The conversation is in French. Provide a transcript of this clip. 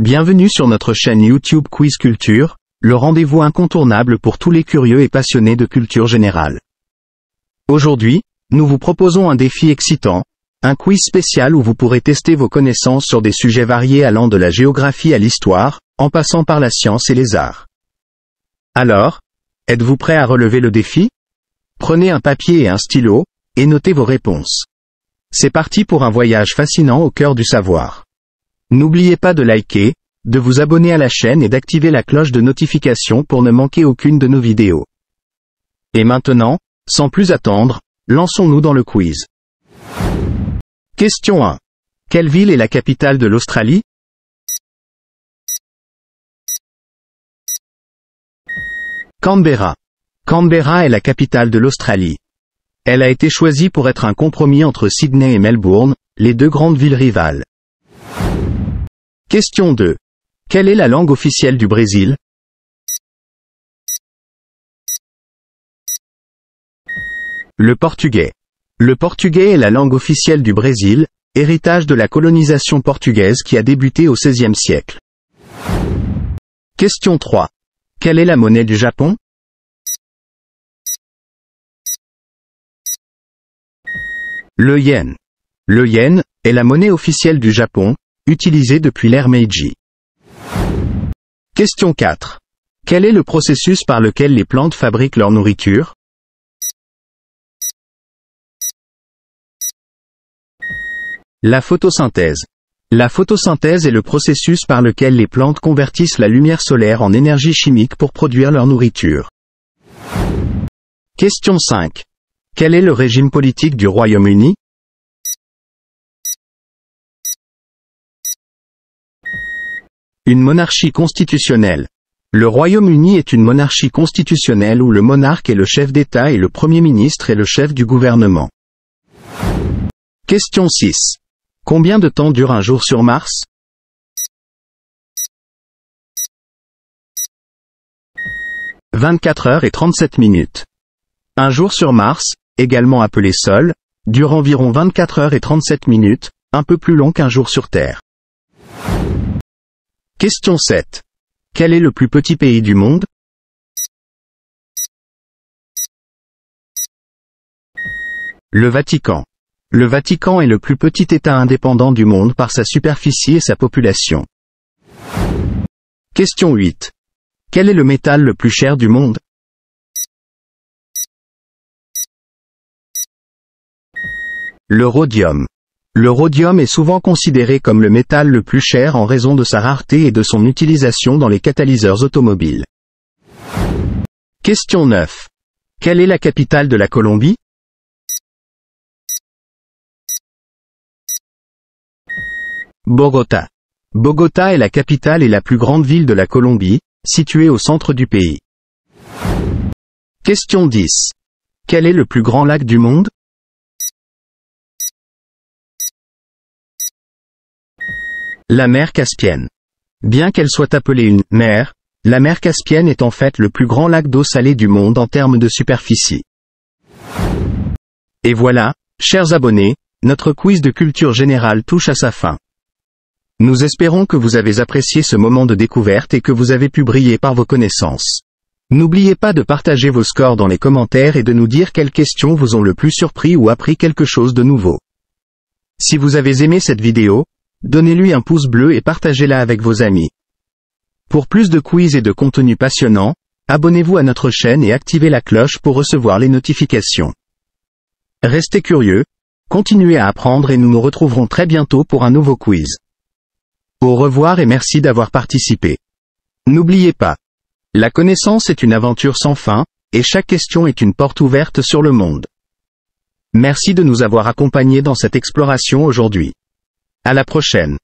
Bienvenue sur notre chaîne YouTube Quiz Culture, le rendez-vous incontournable pour tous les curieux et passionnés de culture générale. Aujourd'hui, nous vous proposons un défi excitant, un quiz spécial où vous pourrez tester vos connaissances sur des sujets variés allant de la géographie à l'histoire, en passant par la science et les arts. Alors, êtes-vous prêt à relever le défi? Prenez un papier et un stylo, et notez vos réponses. C'est parti pour un voyage fascinant au cœur du savoir. N'oubliez pas de liker, de vous abonner à la chaîne et d'activer la cloche de notification pour ne manquer aucune de nos vidéos. Et maintenant, sans plus attendre, lançons-nous dans le quiz. Question 1. Quelle ville est la capitale de l'Australie? Canberra. Canberra est la capitale de l'Australie. Elle a été choisie pour être un compromis entre Sydney et Melbourne, les deux grandes villes rivales. Question 2. Quelle est la langue officielle du Brésil? Le portugais. Le portugais est la langue officielle du Brésil, héritage de la colonisation portugaise qui a débuté au XVIe siècle. Question 3. Quelle est la monnaie du Japon? Le yen. Le yen est la monnaie officielle du Japon, utilisée depuis l'ère Meiji. Question 4. Quel est le processus par lequel les plantes fabriquent leur nourriture? La photosynthèse. La photosynthèse est le processus par lequel les plantes convertissent la lumière solaire en énergie chimique pour produire leur nourriture. Question 5. Quel est le régime politique du Royaume-Uni? Une monarchie constitutionnelle. Le Royaume-Uni est une monarchie constitutionnelle où le monarque est le chef d'État et le Premier ministre est le chef du gouvernement. Question 6. Combien de temps dure un jour sur Mars? « 24 heures et 37 minutes. Un jour sur Mars, également appelé Sol, dure environ 24 heures et 37 minutes, un peu plus long qu'un jour sur Terre. Question 7. Quel est le plus petit pays du monde? Le Vatican. Le Vatican est le plus petit État indépendant du monde par sa superficie et sa population. Question 8. Quel est le métal le plus cher du monde? Le rhodium. Le rhodium est souvent considéré comme le métal le plus cher en raison de sa rareté et de son utilisation dans les catalyseurs automobiles. Question 9. Quelle est la capitale de la Colombie? Bogota. Bogota est la capitale et la plus grande ville de la Colombie, située au centre du pays. Question 10. Quel est le plus grand lac du monde? La mer Caspienne. Bien qu'elle soit appelée une « mer », la mer Caspienne est en fait le plus grand lac d'eau salée du monde en termes de superficie. Et voilà, chers abonnés, notre quiz de culture générale touche à sa fin. Nous espérons que vous avez apprécié ce moment de découverte et que vous avez pu briller par vos connaissances. N'oubliez pas de partager vos scores dans les commentaires et de nous dire quelles questions vous ont le plus surpris ou appris quelque chose de nouveau. Si vous avez aimé cette vidéo, donnez-lui un pouce bleu et partagez-la avec vos amis. Pour plus de quiz et de contenu passionnant, abonnez-vous à notre chaîne et activez la cloche pour recevoir les notifications. Restez curieux, continuez à apprendre et nous nous retrouverons très bientôt pour un nouveau quiz. Au revoir et merci d'avoir participé. N'oubliez pas, la connaissance est une aventure sans fin, et chaque question est une porte ouverte sur le monde. Merci de nous avoir accompagnés dans cette exploration aujourd'hui. À la prochaine.